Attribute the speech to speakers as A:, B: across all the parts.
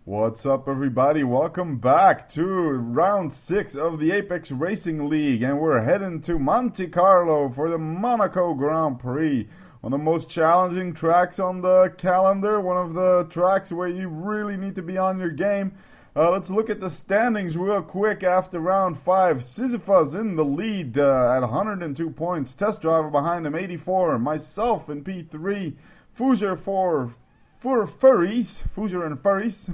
A: What's up, everybody? Welcome back to round 6 of the Apex Racing League, and we're heading to Monte Carlo for the Monaco Grand Prix. One of the most challenging tracks on the calendar, one of the tracks where you really need to be on your game. Let's look at the standings real quick after round 5. Sisyphus in the lead at 102 points. Test Driver behind him, 84. Myself in P3. Fouger for Furries, Fouger and Furries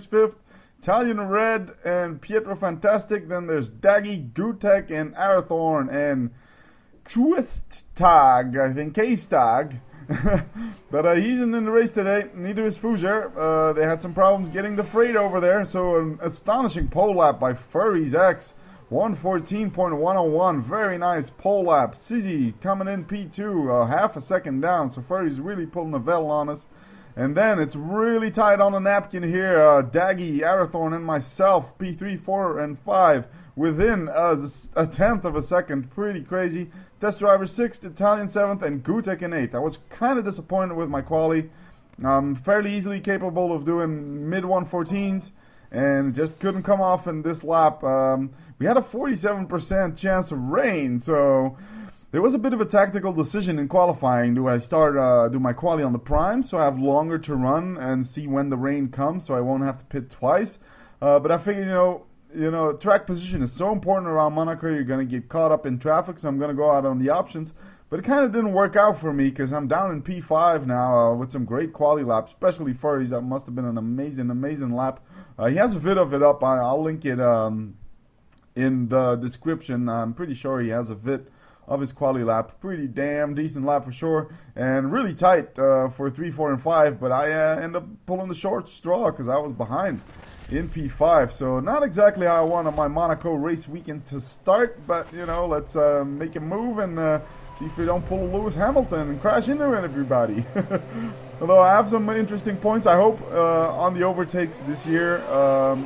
A: 5th, Italian Red and Pietro Fantastic. Then there's Daggy, Gutek, and Arathorn, and Quistag, I think, K-Stag. But he's in the race today, neither is Fouger. They had some problems getting the freight over there, so an astonishing pole lap by Furries X. 114.101, very nice pole lap. Sizzy coming in P2, half a second down, so Furries really pulling a veil on us. And then it's really tight on the napkin here. Daggy, Arathorn, and myself, P3, 4, and 5, within a tenth of a second. Pretty crazy. Test Driver 6th, Italian 7th, and Gutek in 8th. I was kind of disappointed with my quali. Fairly easily capable of doing mid 114s, and just couldn't come off in this lap. We had a 47% chance of rain, so there was a bit of a tactical decision in qualifying. Do I start do my quali on the prime so I have longer to run and see when the rain comes so I won't have to pit twice? But I figured, track position is so important around Monaco. You're going to get caught up in traffic, so I'm going to go out on the options. But it kind of didn't work out for me because I'm down in P5 now with some great quali laps, especially Furries. That must have been an amazing lap. He has a vid of it up. I'll link it in the description. I'm pretty sure he has a vid of his quali lap. Pretty damn decent lap for sure, and really tight for 3, 4, and 5, but I end up pulling the short straw because I was behind in P5, so not exactly how I wanted my Monaco race weekend to start, but let's make a move and see if we don't pull a Lewis Hamilton and crash into it, everybody. Although I have some interesting points, I hope, on the overtakes this year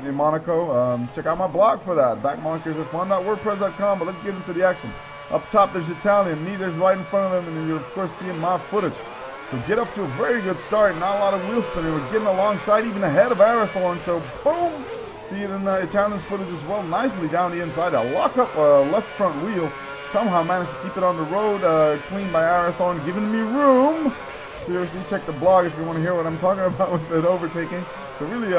A: in Monaco. Check out my blog for that, backmonkersarefun.wordpress.com, but let's get into the action. Up top, there's Italian. Neither's right in front of him, and you're, of course, seeing my footage. So get off to a very good start. Not a lot of wheel spinning. We're getting alongside, even ahead of Arathorn. So, boom! See it in Italian's footage as well. Nicely down the inside. A lock up left front wheel. Somehow managed to keep it on the road. Clean by Arathorn, giving me room. Seriously, check the blog if you want to hear what I'm talking about with that overtaking. So really,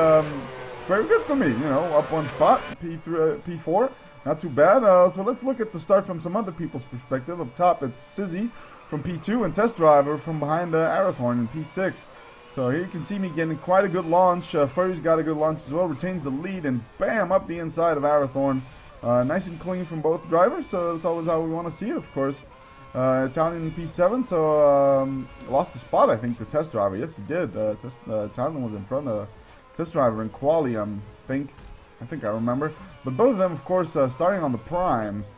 A: very good for me. Up one spot, P4. Not too bad. So let's look at the start from some other people's perspective. Up top, it's Sizzy from P2 and Test Driver from behind Arathorn in P6. So here you can see me getting quite a good launch. Furry's got a good launch as well. Retains the lead and bam, up the inside of Arathorn. Nice and clean from both drivers. So that's always how we want to see it, of course. Italian in P7, so lost the spot, I think, to Test Driver. Yes, he did. Italian was in front of Test Driver in quali, I think I remember. But both of them, of course, starting on the primes.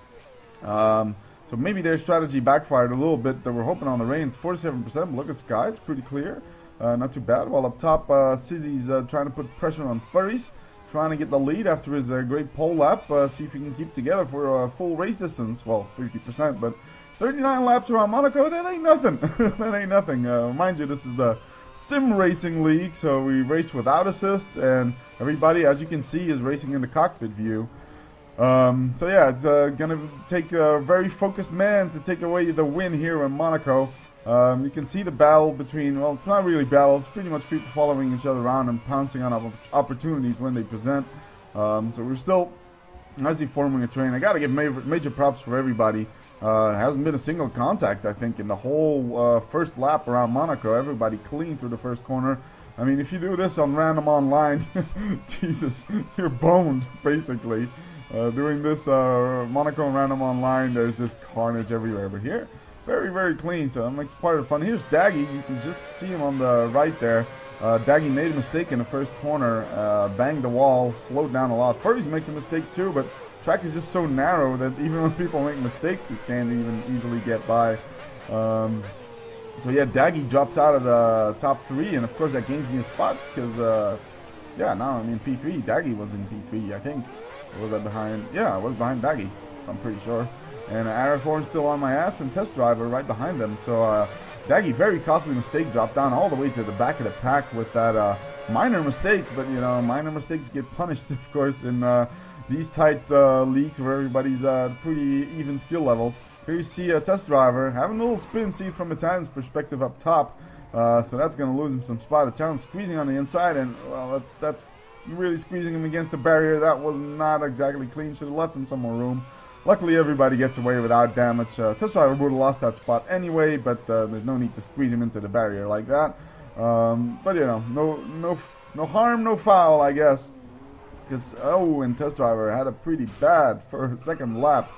A: So maybe their strategy backfired a little bit. They were hoping on the rain. It's 47%, but look at Sky. It's pretty clear. Not too bad. While up top, Sizzy's trying to put pressure on Furries. Trying to get the lead after his great pole lap. See if he can keep together for a full race distance. Well, 50%, but 39 laps around Monaco, that ain't nothing. That ain't nothing. Mind you, this is the Sim Racing League, so we race without assists, and everybody, as you can see, is racing in the cockpit view. So yeah, it's gonna take a very focused man to take away the win here in Monaco. You can see the battle between, well, it's not really battle, it's pretty much people following each other around and pouncing on opportunities when they present. So we're still nicely forming a train. I gotta give major props for everybody. Hasn't been a single contact, I think, in the whole first lap around Monaco. Everybody clean through the first corner. I mean, if you do this on random online, Jesus, you're boned, basically. Doing this Monaco random online, there's just carnage everywhere. But here, very, very clean, so that makes part of the fun. Here's Daggy. You can just see him on the right there. Daggy made a mistake in the first corner, banged the wall, slowed down a lot. Furries makes a mistake too, but track is just so narrow that even when people make mistakes, you can't even easily get by. So yeah, Daggy drops out of the top 3, and of course that gains me a spot because, yeah, now I'm in P3. Daggy was in P3, I think. Or was I behind? Yeah, I was behind Daggy, I'm pretty sure. And Arathorn's still on my ass, and Test Driver right behind them. So Daggy, very costly mistake, dropped down all the way to the back of the pack with that minor mistake, but you know, minor mistakes get punished, of course, in these tight leagues where everybody's pretty even skill levels. Here you see a test driver having a little spin seat from Italian's perspective up top, so that's going to lose him some spot. Italian squeezing on the inside, and well, that's really squeezing him against the barrier. That was not exactly clean. Should have left him some more room. Luckily, everybody gets away without damage. Test driver would have lost that spot anyway, but there's no need to squeeze him into the barrier like that. But you know, no harm, no foul, I guess. Because and test driver had a pretty bad second lap.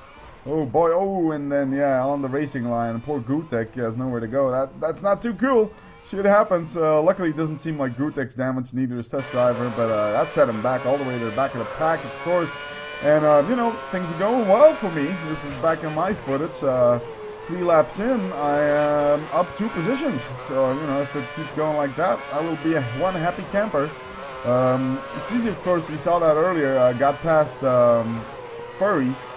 A: Oh boy, and then yeah, on the racing line, poor Gutek has nowhere to go. That's not too cool. Shit happens. Luckily, it doesn't seem like Gutek's damaged, neither is test driver, but that set him back all the way to the back of the pack, of course. And you know, things are going well for me. This is back in my footage. 3 laps in, I am up 2 positions. So you know, if it keeps going like that, I will be one happy camper. It's easy, of course. We saw that earlier. Got past Furries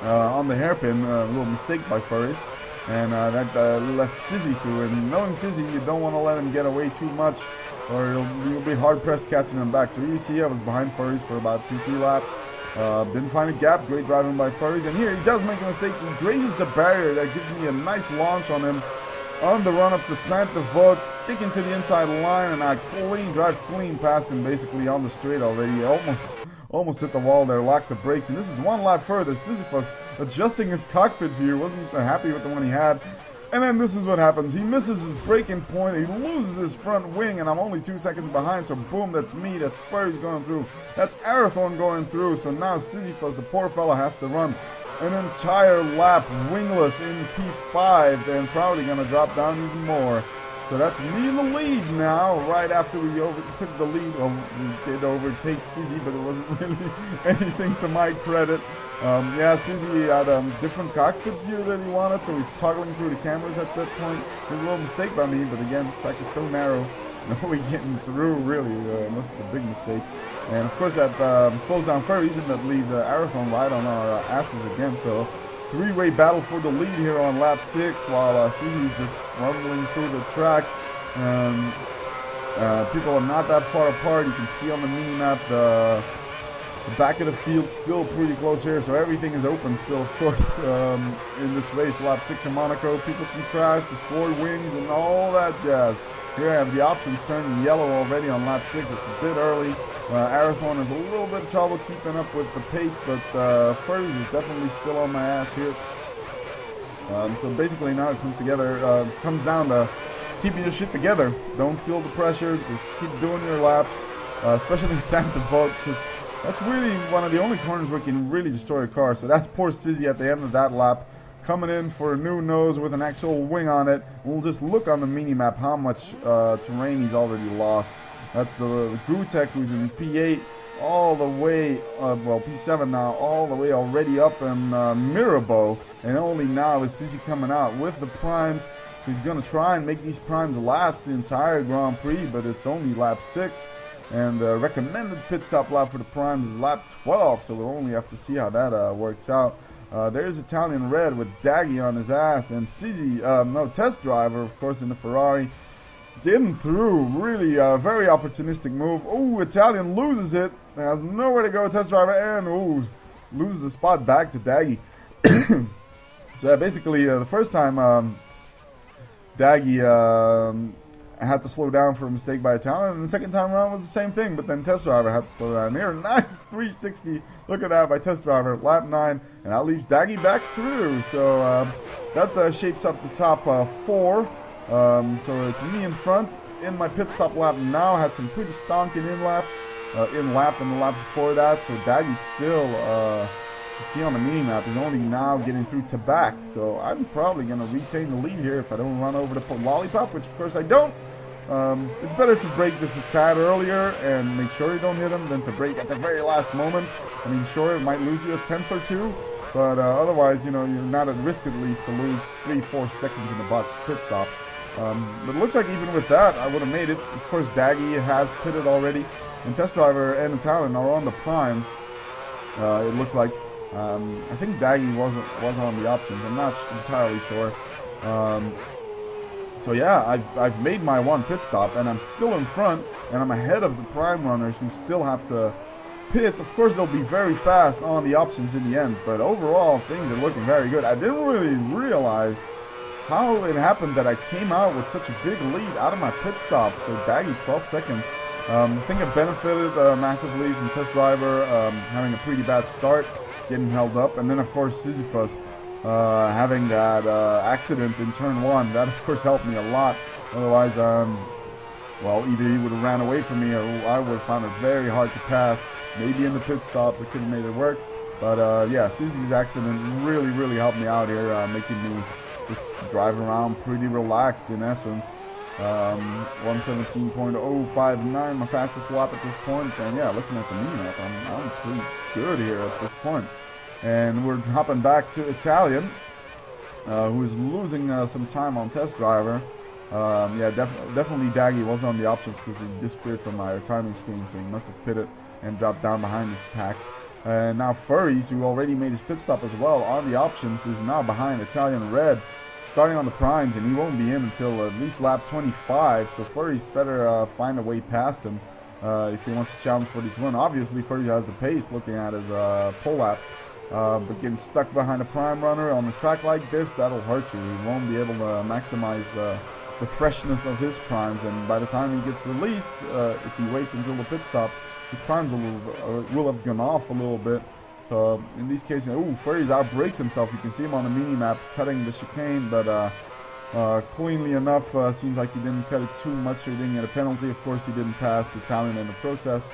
A: on the hairpin. A little mistake by Furries, and that left Sizzy through. And knowing Sizzy, you don't want to let him get away too much, or you'll be hard pressed catching him back. So you see, I was behind Furries for about 2-3 laps. Didn't find a gap. Great driving by Furries, and here he does make a mistake. He grazes the barrier. That gives me a nice launch on him. On the run up to Saint-Devote, sticking to the inside line, and I drive clean past him basically on the straight already. Almost hit the wall there, locked the brakes, and this is 1 lap further. Sisyphus adjusting his cockpit view, wasn't happy with the one he had. And then this is what happens. He misses his braking point, he loses his front wing, and I'm only 2 seconds behind, so boom, that's me, that's Furries going through. That's Arathorn going through, so now Sisyphus, the poor fella, has to run an entire lap wingless in P5 and probably going to drop down even more. So that's me in the lead now, right after we took the lead. Well, we did overtake Sizzy, but it wasn't really anything to my credit. Yeah, Sizzy had a different cockpit view that he wanted, so he's toggling through the cameras at that point. There's a little mistake by me, but again, the track is so narrow. No way getting through, really, unless it's a big mistake. And of course that slows down Furries, and that leaves Arathorn right on our asses again. So 3-way battle for the lead here on lap 6, while Sizzy is just rumbling through the track. People are not that far apart. You can see on the mini-map the back of the field still pretty close here, so everything is open still, of course, in this race. Lap 6 in Monaco, people can crash, destroy wings, and all that jazz. Here I have the options turning yellow already on lap 6. It's a bit early. Arathorn has a little bit of trouble keeping up with the pace, but Furries is definitely still on my ass here. So basically now it comes down to keeping your shit together. Don't feel the pressure, just keep doing your laps, especially Saint-Devote, because that's really one of the only corners where you can really destroy a car. So that's poor Sizzy at the end of that lap, coming in for a new nose with an actual wing on it. We'll just look on the mini-map how much terrain he's already lost. That's the Gutek, who's in P8 all the way, well, P7 now, all the way already up in Mirabeau. And only now is Sizzy coming out with the primes. He's going to try and make these primes last the entire Grand Prix, but it's only lap 6. And the recommended pit stop lap for the primes is lap 12, so we'll only have to see how that works out. There's Italian Red with Daggy on his ass, and Sizzy, test driver, of course, in the Ferrari. Getting through, really very opportunistic move. Oh, Italian loses it, has nowhere to go, test driver, and loses the spot back to Daggy. So yeah, basically, the first time Daggy had to slow down for a mistake by Italian, and the second time around was the same thing, but then test driver had to slow down. Here, nice 360, look at that by test driver, lap 9, and that leaves Daggy back through. So that shapes up the top 4. So it's me in front in my pit stop lap now. Had some pretty stonking in-laps, in-lap and the lap before that. So Daggy still, you see on the mini-map, is only now getting through to back. So I'm probably going to retain the lead here if I don't run over the lollipop, which of course I don't. It's better to brake just a tad earlier and make sure you don't hit him than to brake at the very last moment. I mean, sure, it might lose you a tenth or two, but otherwise, you know, you're not at risk at least to lose 3-4 seconds in the pit stop. But it looks like even with that, I would have made it. Of course, Daggy has pitted already, and test driver and Italian are on the primes. It looks like. I think Daggy was on the options. I'm not entirely sure. So yeah, I've made my one pit stop, and I'm still in front, and I'm ahead of the prime runners who still have to pit. Of course, they'll be very fast on the options in the end, but overall, things are looking very good. I didn't really realize how it happened that I came out with such a big lead out of my pit stop. So Daggy, 12 seconds. I think it benefited massively from Test Driver having a pretty bad start, getting held up, and then of course Sisyphus having that accident in turn 1. That of course helped me a lot. Otherwise, well, either he would have ran away from me, or I would have found it very hard to pass. Maybe in the pit stops I could have made it work, but yeah, Sissy's accident really helped me out here, making me just drive around pretty relaxed in essence. 117.059, my fastest lap at this point, and yeah, looking at the mini-map, I'm pretty good here at this point. And we're hopping back to Italian, who's losing some time on Test Driver. Yeah, definitely Daggy was on the options because he disappeared from my timing screen, so he must have pitted and dropped down behind his pack. And now Furries, who already made his pit stop as well on the options, is now behind Italian Red, starting on the primes, and he won't be in until at least lap 25. So Furries better find a way past him if he wants to challenge for this win. Obviously, Furry has the pace looking at his pole lap, but getting stuck behind a prime runner on a track like this, that'll hurt you. He won't be able to maximize the freshness of his primes, and by the time he gets released, if he waits until the pit stop, his primes will have gone off a little bit. So in these cases, ooh, Furries outbreaks himself. You can see him on the mini-map cutting the chicane, but cleanly enough, seems like he didn't cut it too much, so he didn't get a penalty. Of course, he didn't pass Italian in the process.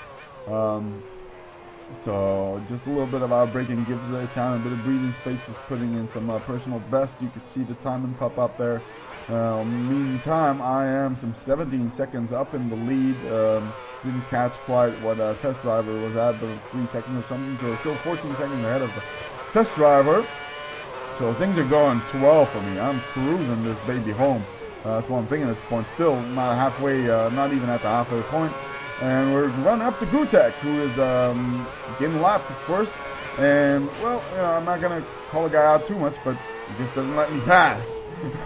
A: So just a little bit of outbreaking gives Italian a bit of breathing space. Just putting in some personal best. You could see the timing pop up there. Meantime, I am some 17 seconds up in the lead. Didn't catch quite what Test Driver was at, but 3 seconds or something. So still 14 seconds ahead of the Test Driver. So things are going swell for me. I'm cruising this baby home. That's what I'm thinking at this point. Still not halfway, not even at the halfway point. And we're running up to Gutek, who is getting lapped, of course. And, well, you know, I'm not going to call the guy out too much, but he just doesn't let me pass.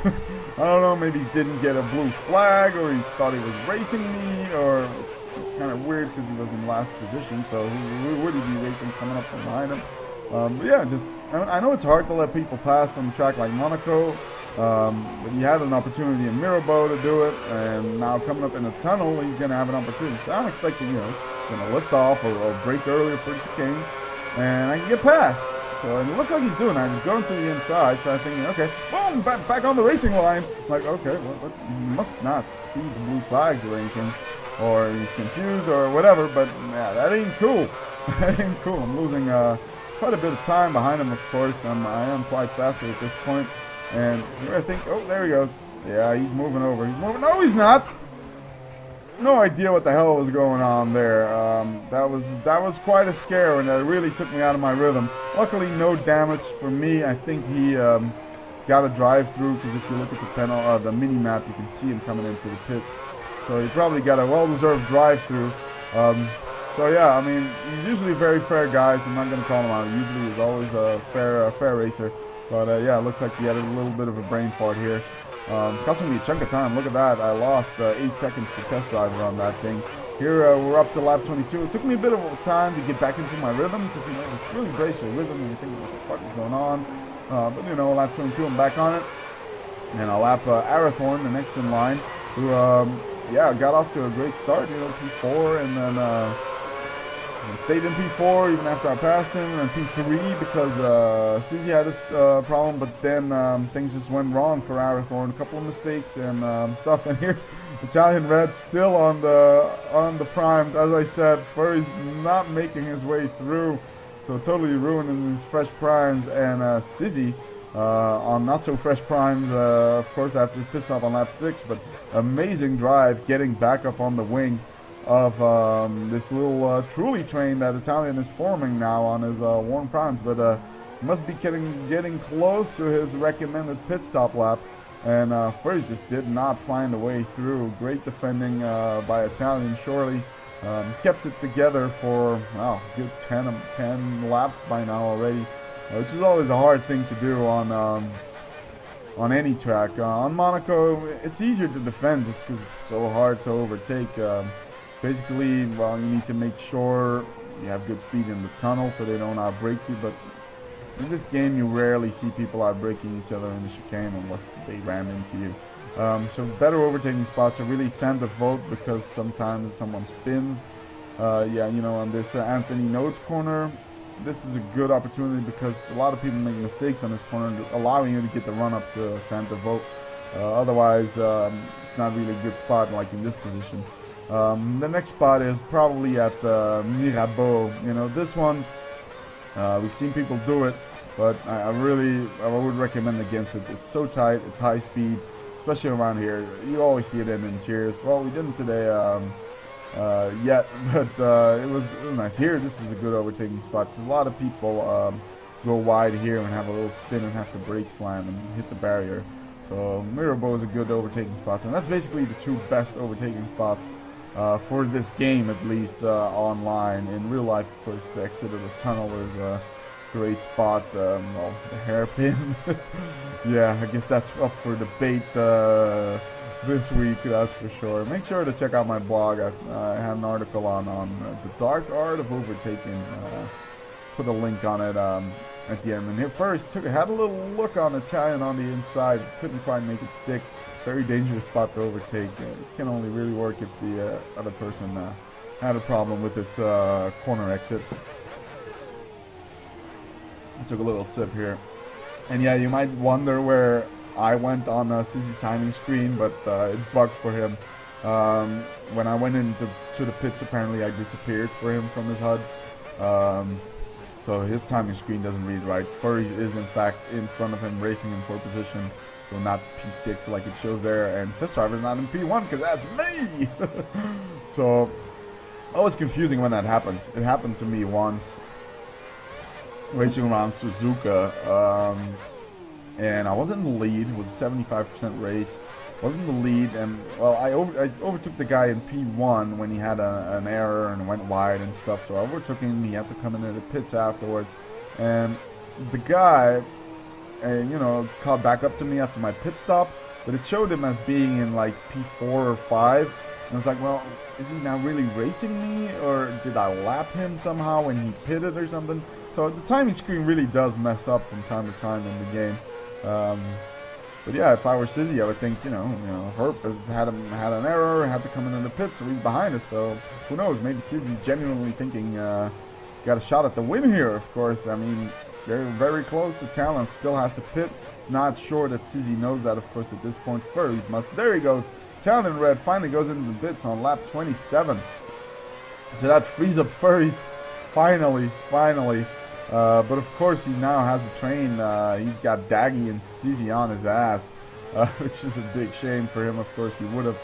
A: I don't know, maybe he didn't get a blue flag, or he thought he was racing me, or it's kind of weird because he was in last position, so who would he be racing coming up from behind him? But yeah, just, I know it's hard to let people pass on a track like Monaco, but he had an opportunity in Mirabeau to do it, and now coming up in a tunnel, he's going to have an opportunity. So I'm expecting, you know, going to lift off or break earlier for the chicane, and I can get past. So and it looks like he's doing that. He's going through the inside, so I'm thinking, okay, boom, back on the racing line. I'm like, okay, well, he must not see the blue flags or anything, or he's confused or whatever, but yeah, that ain't cool. That ain't cool. I'm losing quite a bit of time behind him, of course. I am quite faster at this point. And here I think, oh, there he goes. Yeah, he's moving over. He's moving. No, he's not. No idea what the hell was going on there. That was quite a scare, and that really took me out of my rhythm. Luckily, no damage for me. I think he got a drive through, because if you look at the mini map, you can see him coming into the pits. So he probably got a well-deserved drive through. So yeah, I mean, he's usually a very fair guy, so I'm not going to call him out. He usually is always a fair racer. But yeah, it looks like he had a little bit of a brain fart here. Costing me a chunk of time. Look at that. I lost 8 seconds to Test Driver on that thing. Here we're up to lap 22. It took me a bit of time to get back into my rhythm, because, you know, it was really brace your rhythm and you think what the fuck is going on. But, you know, lap 22, I'm back on it. And I'll lap Arathorn, the next in line, who, yeah, got off to a great start, you know, P4, and then stayed in P4 even after I passed him, and P3 because Sizzy had this problem, but then things just went wrong for Arathorn. A couple of mistakes and stuff, and here Italian Red still on the primes. As I said, Furry's not making his way through, so totally ruining his fresh primes, and Sizzy on not so fresh primes, of course, after his pit stop on lap 6, but amazing drive getting back up on the wing of this little Truly train that Italian is forming now on his worn primes, but must be getting close to his recommended pit stop lap, and Furries just did not find a way through. Great defending by Italian, surely. Kept it together for, wow, good 10 laps by now already, which is always a hard thing to do on on any track. On Monaco, it's easier to defend just because it's so hard to overtake. Basically, well, you need to make sure you have good speed in the tunnel so they don't outbrake you, but in this game you rarely see people outbraking each other in the chicane unless they ram into you. So better overtaking spots are really center vote because sometimes someone spins. Yeah, you know, on this Anthony Notes corner, this is a good opportunity because a lot of people make mistakes on this corner, allowing you to get the run up to center vote. Otherwise, not really a good spot like in this position. The next spot is probably at Mirabeau. You know, this one, we've seen people do it, but I would recommend against it. It's so tight, it's high speed, especially around here. You always see it in cheers. Well, we didn't today yet, but it was nice. Here, this is a good overtaking spot because a lot of people go wide here and have a little spin and have to brake slam and hit the barrier. So Mirabeau is a good overtaking spot, and that's basically the two best overtaking spots for this game, at least online. In real life, of course, the exit of the tunnel is a great spot. Well, the hairpin. Yeah, I guess that's up for debate this week, that's for sure. Make sure to check out my blog. I had an article on the dark art of overtaking. Put a link on it at the end. And here first, had a little look on Italian on the inside. Couldn't quite make it stick. Very dangerous spot to overtake. It can only really work if the other person had a problem with this corner exit. I took a little sip here. And yeah, you might wonder where I went on Sissy's timing screen, but it bugged for him. When I went into the pits, apparently I disappeared for him from his HUD. So his timing screen doesn't read right. Furry is in fact in front of him, racing in 4th position. So not P6 like it shows there, and Test Driver is not in P1 because that's me. So always confusing when that happens. It happened to me once racing around Suzuka, and I was in the lead. It was a 75% race. Was in the lead, and well, I overtook the guy in P1 when he had an error and went wide and stuff. So I overtook him. He had to come into the pits afterwards, and the guy, you know, caught back up to me after my pit stop, but it showed him as being in like P4 or 5. And I was like, well, is he now really racing me, or did I lap him somehow when he pitted or something? So the timing screen really does mess up from time to time in the game. But yeah, if I were Sissy, I would think, you know, Herp has had an error, had to come in the pit, so he's behind us. So who knows? Maybe Sissy's genuinely thinking he's got a shot at the win here. Of course, I mean, they're very close to Talon. Still has to pit. It's not sure that Sissy knows that, of course, at this point. Furries must. There he goes. Talon in red finally goes into the pits on lap 27. So that frees up Furries. Finally. But of course, he now has a train. He's got Daggy and Sissy on his ass, which is a big shame for him. Of course, he would have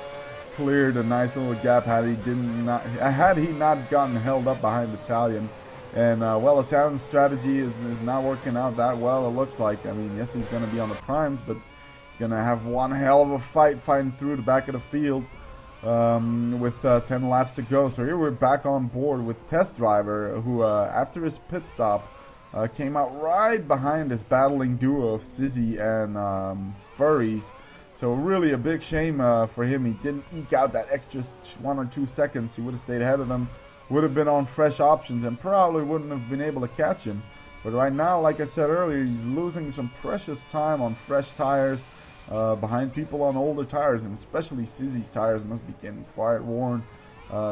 A: cleared a nice little gap had he not gotten held up behind Italian. And well, Italian's strategy is not working out that well. It looks like. I mean, yes, he's going to be on the primes, but he's going to have one hell of a fighting through the back of the field with 10 laps to go. So here we're back on board with Test Driver, who after his pit stop came out right behind this battling duo of Sissy and Furries. So really a big shame for him. He didn't eke out that extra 1 or 2 seconds. He would have stayed ahead of them, would have been on fresh options, and probably wouldn't have been able to catch him. But right now, like I said earlier, he's losing some precious time on fresh tires behind people on older tires, and especially Sissy's tires must be getting quite worn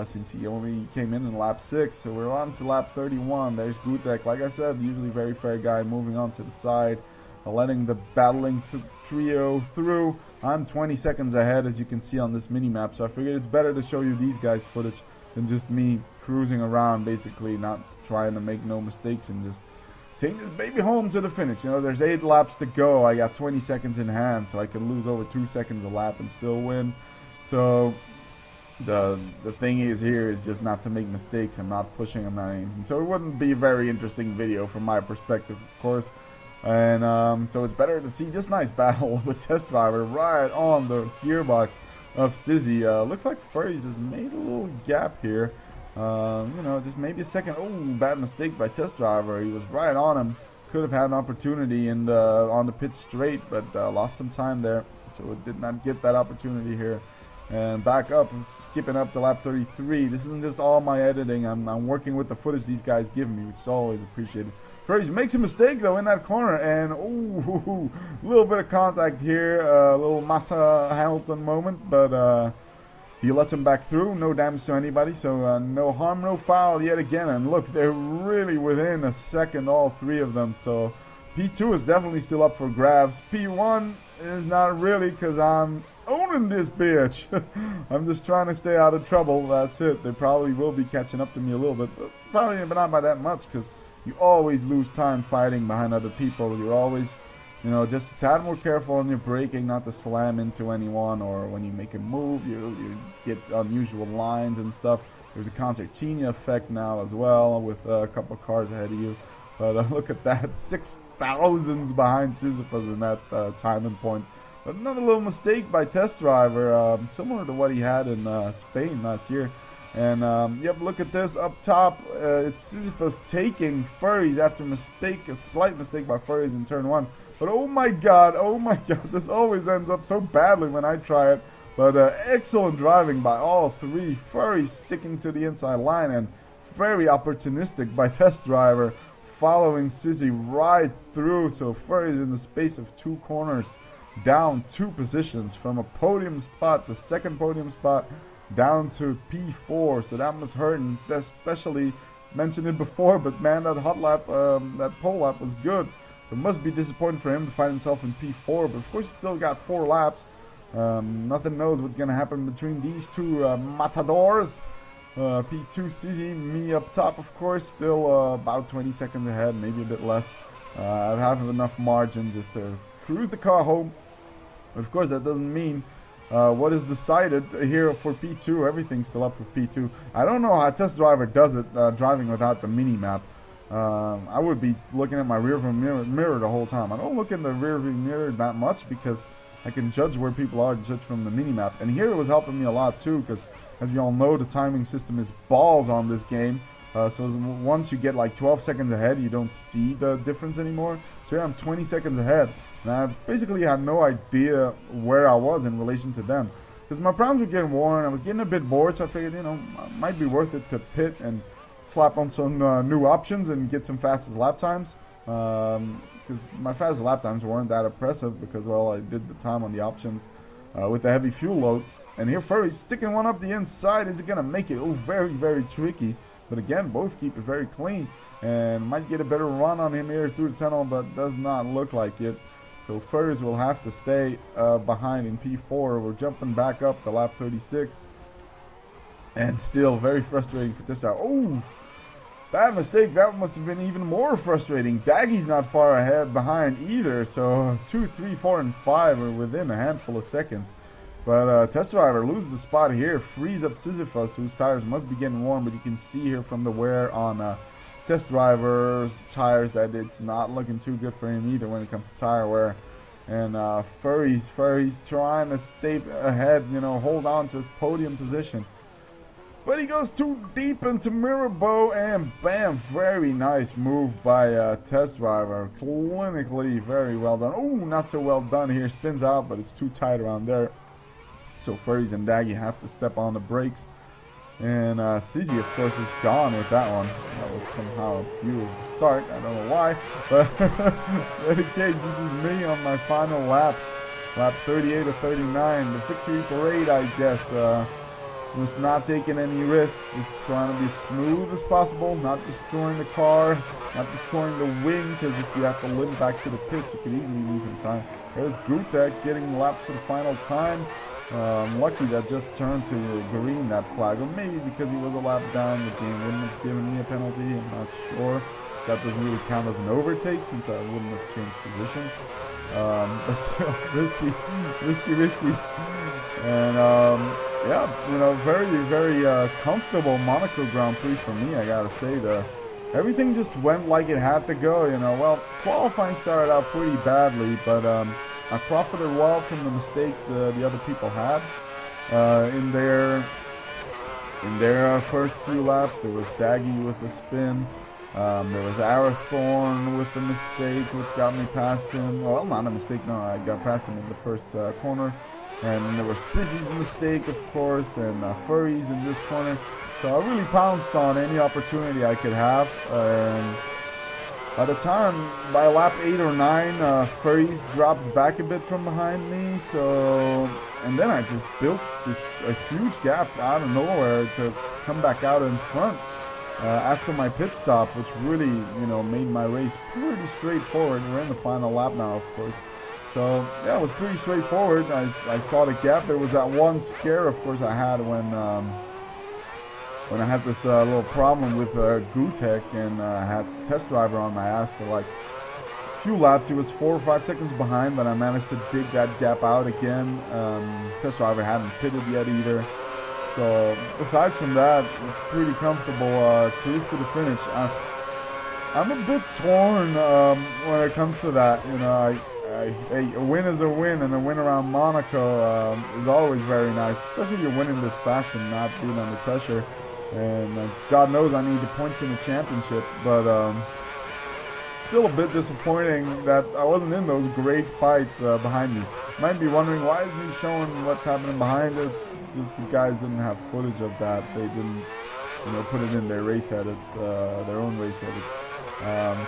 A: since he only came in lap 6. So we're on to lap 31. There's Gutek, like I said, usually very fair guy, moving on to the side, letting the battling trio through. I'm 20 seconds ahead, as you can see on this mini map, so I figured it's better to show you these guys' footage than just me cruising around, basically not trying to make no mistakes and just take this baby home to the finish. You know, there's 8 laps to go. I got 20 seconds in hand, so I could lose over 2 seconds a lap and still win. So the thing is here is just not to make mistakes. I'm not pushing, I'm not anything. So it wouldn't be a very interesting video from my perspective, of course. And so it's better to see this nice battle with Test Driver right on the gearbox of Sissy. Looks like Furries has made a little gap here. You know, just maybe a second. Oh, bad mistake by Test Driver. He was right on him. could have had an opportunity in on the pit straight, but lost some time there, so it did not get that opportunity here. And back up, skipping up to lap 33. This isn't just all my editing. I'm working with the footage these guys give me, which is always appreciated. Ferries makes a mistake though in that corner, and ooh, a little bit of contact here, a little Massa Hamilton moment, but he lets him back through. No damage to anybody, so no harm, no foul yet again. And look, they're really within a second, all three of them. So P2 is definitely still up for grabs. P1 is not really, because I'm owning this bitch. I'm just trying to stay out of trouble. That's it. They probably will be catching up to me a little bit, but probably not by that much, because you always lose time fighting behind other people. You're always, you know, just a tad more careful on your braking, not to slam into anyone, or when you make a move, you get unusual lines and stuff. There's a concertina effect now as well, with a couple cars ahead of you. But look at that, 6,000s behind Sisyphus in that timing point. But another little mistake by Test Driver, similar to what he had in Spain last year. And yep, look at this up top. It's Sisyphus taking Furries after a slight mistake by Furries in turn 1. But oh my god, this always ends up so badly when I try it. But excellent driving by all three. Furries sticking to the inside line, and very opportunistic by Test Driver, following Sizzy right through. So Furries in the space of 2 corners, down 2 positions from a podium spot, the second podium spot, down to P4. So that must hurt, and especially mentioned it before, but man, that hot lap, that pole lap was good. It must be disappointing for him to find himself in P4, but of course he's still got 4 laps. Nothing knows what's going to happen between these two matadors. P2 Sizzy, me up top, of course, still about 20 seconds ahead, maybe a bit less. I have enough margin just to cruise the car home. But of course that doesn't mean what is decided here for P2. Everything's still up for P2. I don't know how Test Driver does it, driving without the mini-map. I would be looking at my rearview mirror the whole time. I don't look in the rearview mirror that much, because I can judge where people are, judge from the mini-map. And here it was helping me a lot too, because as you all know, the timing system is balls on this game. So once you get like 12 seconds ahead, you don't see the difference anymore. So here I'm 20 seconds ahead, and I basically had no idea where I was in relation to them, because my problems were getting worn. I was getting a bit bored, so I figured, you know, it might be worth it to pit and slap on some new options and get some fastest lap times. Because my fastest lap times weren't that impressive, because, well, I did the time on the options with the heavy fuel load. And here Furry's sticking one up the inside. Is it going to make it? Oh, very, very tricky. But again, both keep it very clean, and might get a better run on him here through the tunnel, but does not look like it. So Furries will have to stay behind in P4. We're jumping back up to lap 36. And still very frustrating for Test Driver. Oh, bad mistake. That must have been even more frustrating. Daggy's not far ahead behind either. So 2, 3, 4, and 5 are within a handful of seconds. But Test Driver loses the spot here, frees up Sisyphus, whose tires must be getting warm. But you can see here from the wear on Test Driver's tires that it's not looking too good for him either when it comes to tire wear. And Furry's trying to stay ahead, you know, hold on to his podium position. But he goes too deep into Mirabeau, and bam, very nice move by Test Driver. Clinically very well done. Oh, not so well done here. Spins out, but it's too tight around there. So Furries and Daggy have to step on the brakes. And Sizzy, of course, is gone with that one. That was somehow a view of the start. I don't know why. But in any case, this is me on my final laps. Lap 38 of 39. The victory parade, I guess. Just not taking any risks, just trying to be as smooth as possible, not destroying the car, not destroying the wing, because if you have to limp back to the pits, you could easily lose some time. There's Gutek getting lapped for the final time. Lucky that just turned to green, that flag, or maybe because he was a lap down, the game wouldn't have given me a penalty, I'm not sure. So that doesn't really count as an overtake, since I wouldn't have changed position. But still, risky. And yeah, you know, very comfortable Monaco Grand Prix for me, I gotta say. Everything just went like it had to go, you know. Well, qualifying started out pretty badly, but I profited well from the mistakes the other people had in their first few laps. There was Daggy with a spin. There was Arathorn with a mistake, which got me past him. Well, not a mistake, no, I got past him in the first corner. And there was Sissy's mistake, of course, and Furry's in this corner. So I really pounced on any opportunity I could have. By the time, by lap 8 or 9, Furry's dropped back a bit from behind me. So, and then I just built a huge gap out of nowhere to come back out in front. After my pit stop, which really, made my race pretty straightforward. We're in the final lap now, of course. So, yeah, it was pretty straightforward. I saw the gap. There was that one scare, of course, I had when I had this little problem with Gutek, and I had Test Driver on my ass for like a few laps. He was 4 or 5 seconds behind, but I managed to dig that gap out again. Test Driver hadn't pitted yet either. So, aside from that, it's pretty comfortable cruise to the finish. I'm a bit torn when it comes to that. A win is a win, and a win around Monaco is always very nice, especially if you're winning this fashion, not being under pressure. And God knows I need the points in the championship, but still a bit disappointing that I wasn't in those great fights behind me. You might be wondering, why isn't he showing what's happening behind it? Just the guys didn't have footage of that. They didn't, put it in their race edits, their own race edits.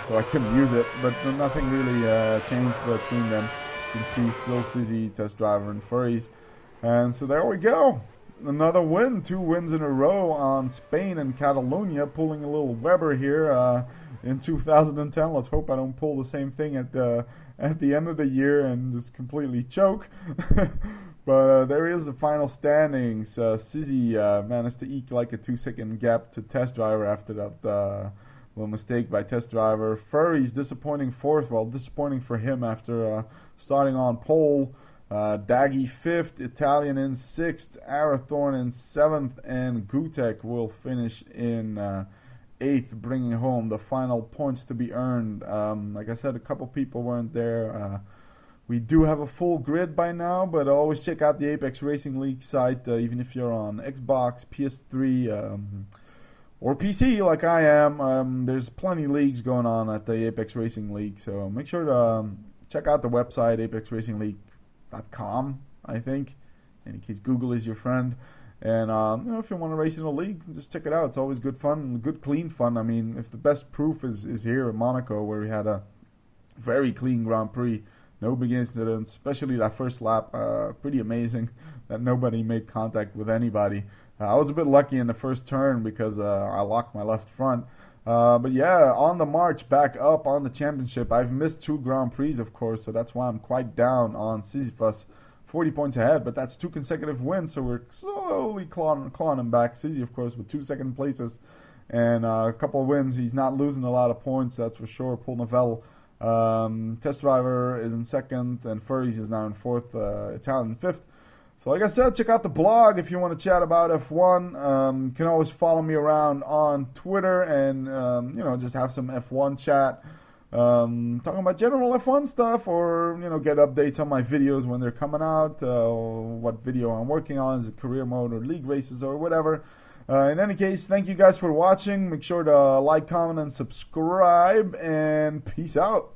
A: So I couldn't use it, but nothing really changed between them. You can see still Sizzy, Test Driver, and Furries. And so there we go. Another win, 2 wins in a row on Spain and Catalonia, pulling a little Weber here in 2010. Let's hope I don't pull the same thing at the end of the year and just completely choke. But there is the final standings. Sizzy managed to eke like a 2-second gap to Test Driver after that little mistake by Test Driver. Furry's disappointing 4th. Well, disappointing for him after starting on pole. Daggy 5th, Italian in 6th, Arathorn in 7th, and Gutek will finish in 8th, bringing home the final points to be earned. Like I said, a couple people weren't there. We do have a full grid by now, but always check out the Apex Racing League site, even if you're on Xbox, PS3, or PC like I am. There's plenty of leagues going on at the Apex Racing League, so make sure to check out the website, apexracingleague.com, I think, in case Google is your friend. And if you want to race in a league, just check it out. It's always good fun, good clean fun. I mean, if the best proof is here in Monaco, where we had a very clean Grand Prix, no big incidents, especially that first lap. Pretty amazing that nobody made contact with anybody. I was a bit lucky in the first turn because I locked my left front. But yeah, on the march back up on the championship. I've missed 2 Grand Prix, of course, so that's why I'm quite down on Sisyphus. 40 points ahead, but that's 2 consecutive wins, so we're slowly clawing him back. Sizzy, of course, with 2 second places and a couple of wins. He's not losing a lot of points, that's for sure. Paul Novell. Test Driver is in 2nd, and Furries is now in 4th, Italian in 5th. So like I said, check out the blog if you want to chat about F1. You can always follow me around on Twitter and, just have some F1 chat. Talking about general F1 stuff, or, get updates on my videos when they're coming out, what video I'm working on, is it career mode or league races or whatever. In any case, thank you guys for watching. Make sure to like, comment, and subscribe, and peace out.